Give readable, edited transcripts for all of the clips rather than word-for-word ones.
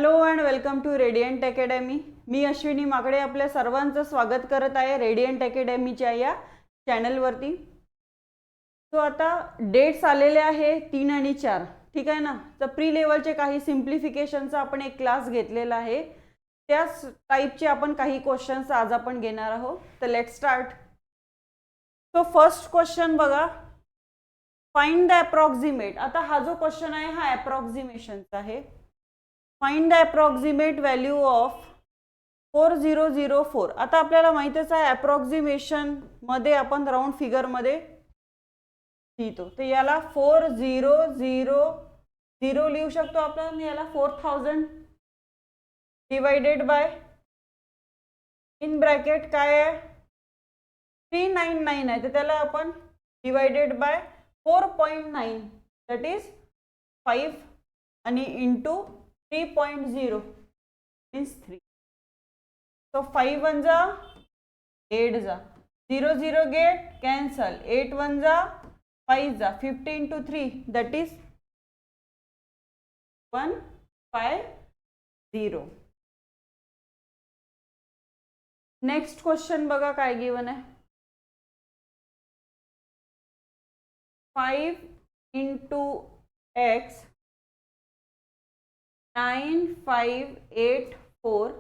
Hello and welcome to Radiant Academy. मी अश्विनी माकडे आपल्या सर्वांचं स्वागत करत आहे रेडियंट अकॅडमीच्या या चॅनलवरती. सो आता डेट्स आलेले आहे 3 आणि 4, ठीक आहे ना. तर प्री लेवलचे काही सिम्प्लिफिकेशनचा आपण एक क्लास घेतलेला आहे, त्याच टाईपचे आपण काही क्वेश्चन्स आज आपण घेणार आहोत. तर let start. So first question बघा, फाइंड द अप्रॉक्सिमेट. आता हा जो क्वेश्चन आहे हा अप्रॉक्सिमेशनचा आहे. Find the approximate value of 4004. आता आपल्याला माहितच आहे अप्रॉक्सिमेशन मध्ये आपण राऊंड फिगर मध्ये लिहितो. तर याला 4000 लिहू शकतो आपण. याला 4000 डिवाइडेड बाय इन ब्रॅकेट काय आहे 399 आहे, तर त्याला आपण डिवाइडेड बाय 4.9 दॅट इज 5 आणि इंटू 3.0 मीन्स 3. सो 5 1 जा 8 जा 0 0 गेट कॅन्सल 8 1 जा 5 जा 50 into 3 that is 150. Next question बघा काय गिवन आहे. 5 into x 9584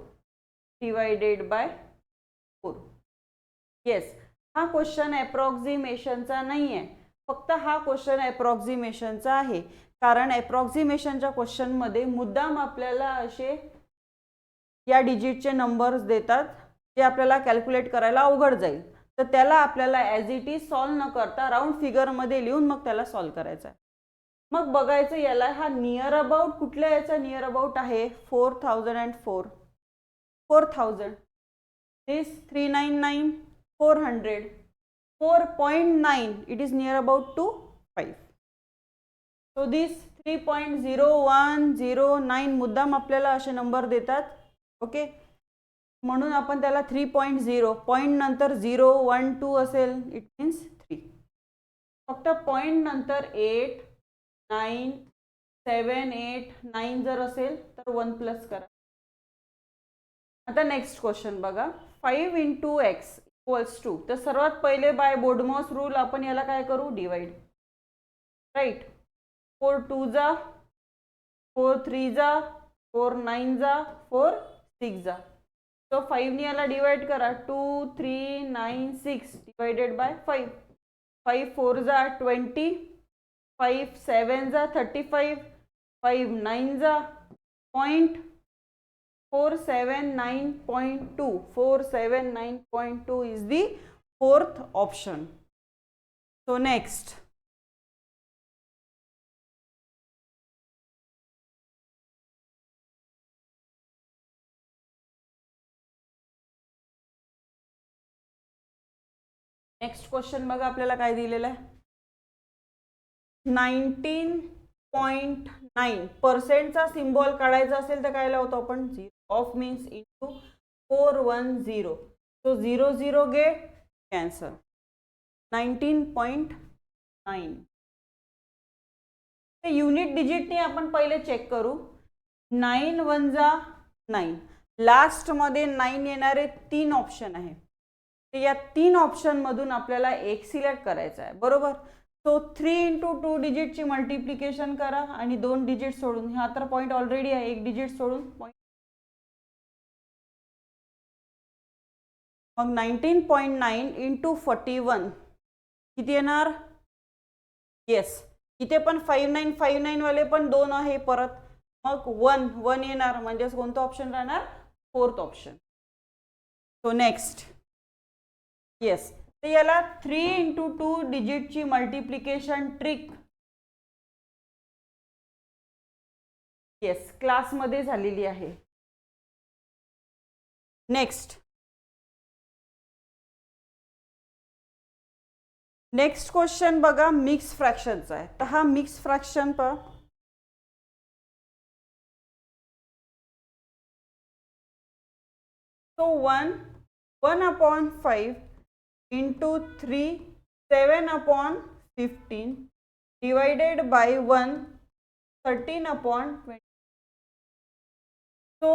divided by 4. Yes, हा क्वेश्चन अप्रॉक्सिमेशनचा नाही आहे, फक्त हा क्वेश्चन अप्रॉक्सिमेशनचा आहे. कारण अप्रॉक्सिमेशनच्या क्वेश्चनमध्ये मुद्दाम आपल्याला असे या डिजिटचे नंबर्स देतात जे आपल्याला कॅल्क्युलेट करायला अवघड जाईल. तर त्याला आपल्याला ॲज इट इज सॉल्व न करता राऊंड फिगरमध्ये लिहून मग त्याला सॉल्व करायचं आहे. मग बघायचं याला हा नियर अबाउट कुठल्या याचा नियर अबाउट आहे 4004. 4000 this 399 400 4.9 it is near about to 5. So this 3.0109 मुद्दाम आपल्याला असे नंबर देतात. ओके, म्हणून आपण त्याला 3.0 पॉइंट नंतर 0 1 2 असेल इट मीन्स 3. फक्त पॉइंट नंतर 8 9 7 8 9 जर असेल तर 1 प्लस करा. आता नेक्स्ट क्वेश्चन बघा, 5 into x इक्वल्स टू. तर सर्वात पहिले बाय बोर्डमॉस रूल आपण याला काय करू डिवाइड. राईट, 4 2 जा 4 3 जा 4 9 जा 4 6 जा. सो 5 ने याला डिवाइड करा 2 3 9 6 डिवाइडेड बाय 5. 5 4 जा 20 5 7 जा 35 5 9 जा point 479.2. 479.2 is the fourth option. So next, next question बघा आपल्याला काय दिलेलं आहे. 19.9% सिम्बॉल काढायचा असेल तर काय लावतो आपण 0 of means into 410. So 0 0 get cancel 19.9. ते युनिट डिजिटने आपण पहिले चेक करू. 9 1 जा 9, लास्ट मध्ये 9 येणारे 3 ऑप्शन आहे. तर या 3 ऑप्शन मधून आपल्याला एक सिलेक्ट करायचा आहे, बरोबर. सो 3 into 2 डिजिटची मल्टिप्लिकेशन करा आणि 2 डिजिट सोडून, हा तर पॉईंट ऑलरेडी आहे, एक डिजिट सोडून पॉईंट. मग 19.9 into 41 किती येणार. येस, इथे पण 5959 वाले पण 2 आहे परत. मग 1 1 येणार, म्हणजे कोणतं ऑप्शन राहणार 4th option. So next, yes, तर याला 3 into 2 डिजिटची मल्टिप्लिकेशन ट्रिक येस क्लासमध्ये झालेली आहे. नेक्स्ट क्वेश्चन बघा, मिक्स फ्रॅक्शनचा आहे. तर हा मिक्स फ्रॅक्शन पहा. So 1/5 into 3 7/15 divided by 1 13/20. So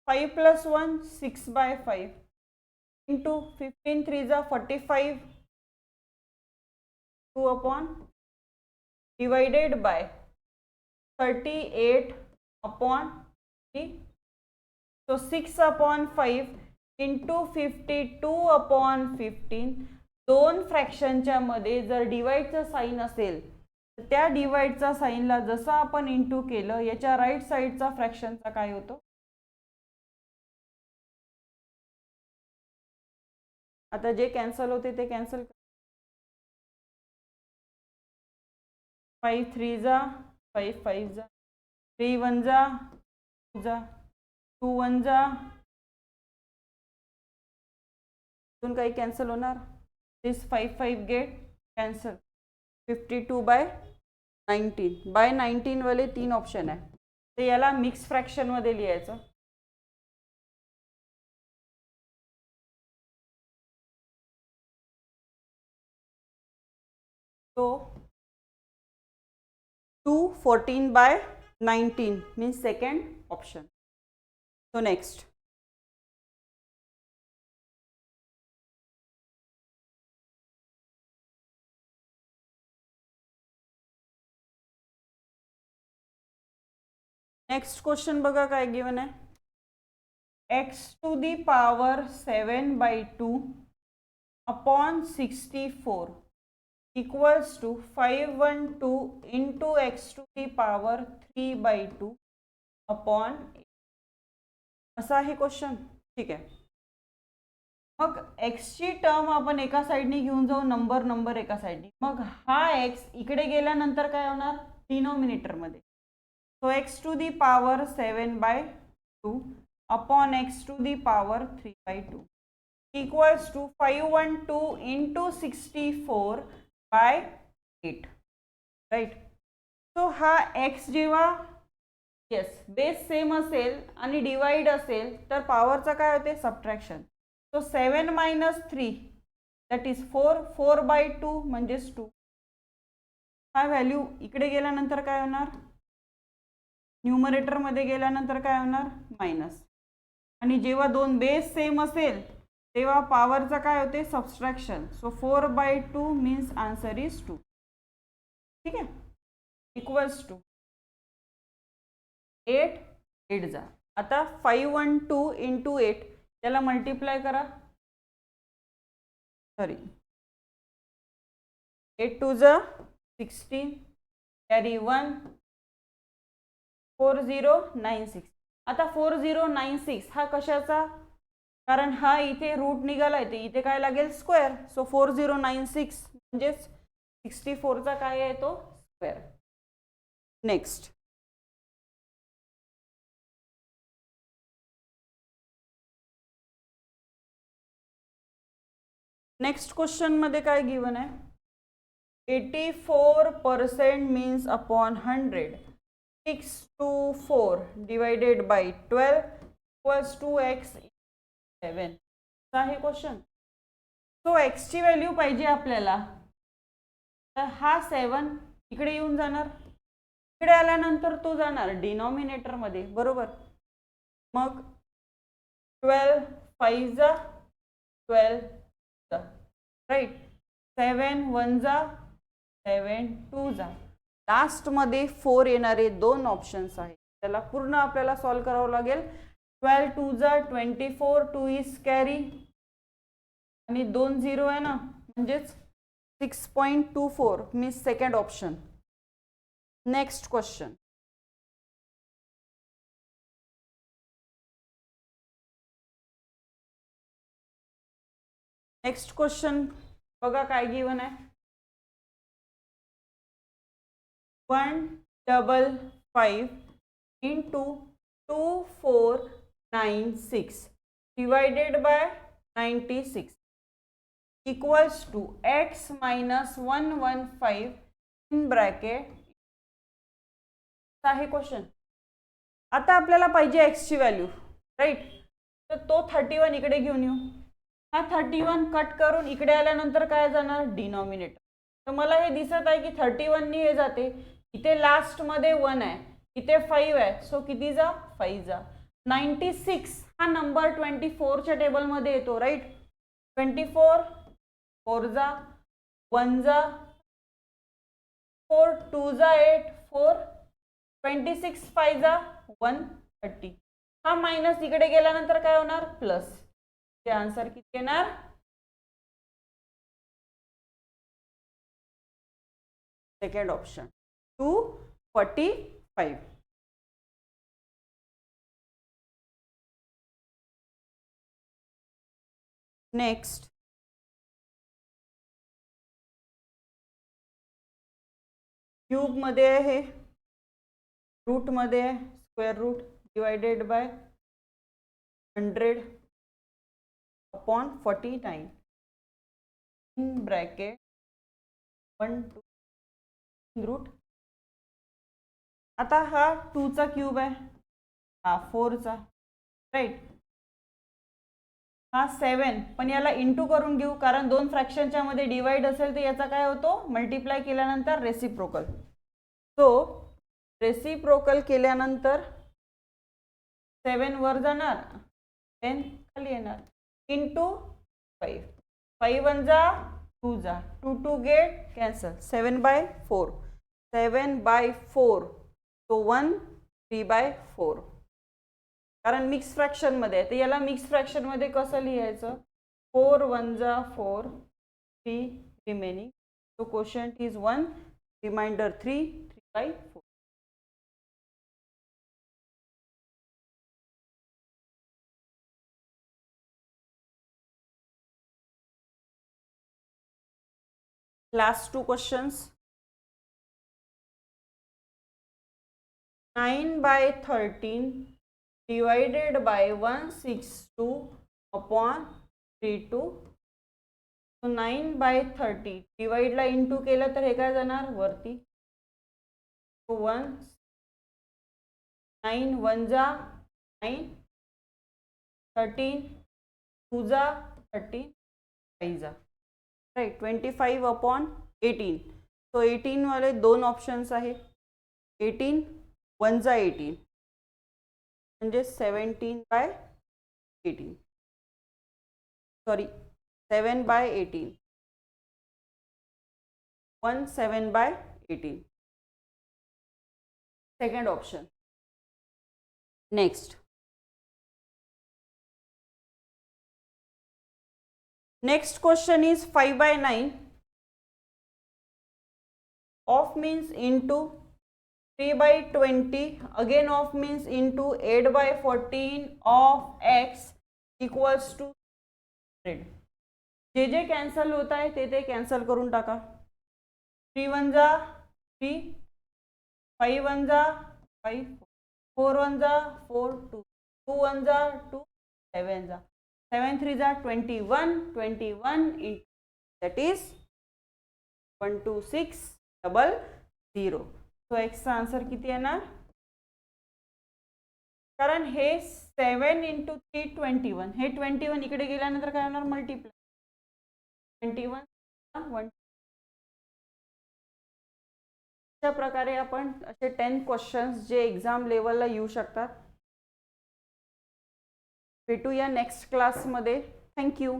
5 + 1 6/5 into 15 3 जा 45 2 divided by 38/3. So 6/5 into 52/15. दोन फ्रॅक्शनच्या मध्ये जर डिवाइडचा साइन असेल तर त्या डिवाइडचा साइनला जसं आपण इंटू केलं याच्या राईट साइडचा फ्रॅक्शनचा काय होतो. आता जे कॅन्सल होते ते कॅन्सल. 5 3 जा 5 5 जा 3 1 जा 2 जा 2 1 जा. अजून काही कॅन्सल होणार. दिस 5 5 गेट कॅन्सल. 52/19 वाले 3 ऑप्शन आहे. तर याला मिक्स फ्रॅक्शन मध्ये लिहायचं. तो 214/19 means second option. So next. Next question बघा काय गिवन आहे. x⁴ 7/2 upon 64 equals to 512 into x⁴ 3/2 upon 8. असा आहे क्वेश्चन. ठीक आहे. मग एक्सची टर्म आपण एका साईडने घेऊन जाऊ, नंबर एका साईडने. मग हा एक्स इकडे गेल्यानंतर काय होणार डिनॉमिनेटरमध्ये. So x⁴ 7/2 upon x⁴ 3/2 equals to 512 into 64/8. Right. So हा एक्स जेव्हा बेस सेम असेल आणि डिवाइड असेल तर पॉवरचा काय होते सबट्रॅक्शन. सो 7 - 3 दॅट इज 4 4/2 म्हणजेच 2. हा व्हॅल्यू इकडे गेल्यानंतर काय होणार न्यूमरेटरमध्ये गेल्यानंतर काय होणार मायनस. आणि जेव्हा दोन बेस सेम असेल तेव्हा पॉवरचा काय होते subtraction. So 4/2 means answer is 2. ठीक आहे. इक्वल्स टू 8 8 जा. आता 512 into 8 त्याला मल्टिप्लाय करा. सॉरी 8 2 जा 16 कॅरी 1 4096. आता 4096 हा कशाचा, कारण हा इथे रूट निघालाय ते इथे काय लागेल स्क्वेअर. सो 4096 म्हणजेच 64चा काय आहे तो स्क्वेअर. नेक्स्ट. नेक्स्ट क्वेश्चन मध्ये काय गिवन आहे. 84% means upon 100 624 divided by 12 equals to x 7. आहे क्वेश्चन. सो x ची व्हॅल्यू पाहिजे आपल्याला. तर हा 7 इकडे येऊन जाणार. इकडे आल्यानंतर तो जाणार डिनॉमिनेटर मध्ये बरोबर. मग 12 5 जा 12 जा राईट. 7 1 जा 7 2 जा. लास्ट मध्ये 4 येणारे दोन ऑप्शन्स आहेत. त्याला पूर्ण आपल्याला सॉल्व करावं लागेल. 12 2 जा 24 2 इज कॅरी आणि 2 0 आहे ना म्हणजेच 6.24 means second option. Next question. Next question बघा काय गिवन आहे. 155 into 2496 divided by 96 equals to x minus 115 in bracket. आहे क्वेश्चन. आता आपल्याला पाहिजे x ची व्हॅल्यू राईट. तर तो 31 इकडे घेऊन येऊ. हा 31 कट करून इकडे आल्यानंतर काय जाणार डिनॉमिनेटर. तर मला हे दिसत आहे की 31 नी हे जाते. इथे लास्ट मध्ये 1 आहे इथे 5 आहे. सो किती जा 5 जा. 96 हा नंबर 24च्या टेबलमध्ये येतो, राईट. 24 4 जा 1 जा 4 2 जा 8 4 26 5 जा 130. हा मायनस इकडे गेल्यानंतर काय होणार, प्लस. ते आन्सर किती येणार, सेकंड ऑप्शन 245. नेक्स्ट क्यूब मध्ये आहे, रूट मध्ये आहे, square root divided by 100/49 in bracket 1 2 root. आता हा 2 चा क्यूब आहे, हा 4 चा, राईट. हा 7, पण याला इंटू करून घेऊ, कारण दोन फ्रॅक्शनच्या मध्ये डिवाइड असेल तर याचा काय होतो, मल्टिप्लाय केल्यानंतर रेसिप्रोकल. सो रेसिप्रोकल केल्यानंतर 7 वर जाणार, 10 खाली येणार, इंटू 5. 5 1 जा 2 जा 2 2 गेट कॅन्सल, 7/4 7/4 तो 1 3/4. कारण मिक्स फ्रॅक्शन मध्ये आहे, तर याला मिक्स फ्रॅक्शन मध्ये कसं लिहायचं, 4 1 जा 4 3 remaining. So quotient is 1 remainder 3 3/4. Last two questions. 9/13 divided by 162/32. So 9/30 divide ला इंटू केलं तर हे काय जाणार वरती, 1 9 1 जा 9 13 2 जा 13 5 जा, राईट. 25/18. सो 18 वाले दोन ऑप्शन्स आहे, 18 1 जा 18 म्हणजे 17/18, sorry 7/18 1 7/18, second option. Next question is 5/9. Off means into 3/20, again off means into 8/14 of x equals to 100. जे जे कॅन्सल होत आहे ते कॅन्सल करून टाका. 3 1 जा 3 5 1 जा 5 4 1 जा 4 2 2 1 जा 2 7 जा 7 3 जा 21 21 into that is 12600. So x चा आन्सर किती येणार, कारण हे 7 into 3 21, हे 21 इकडे गेल्यानंतर काय होणार, मल्टिप्लाय 21 1. अशा प्रकारे आपण असे 10 क्वेश्चन्स जे एक्झाम लेवलला येऊ शकतात. भेटूया नेक्स्ट क्लासमध्ये. थँक्यू.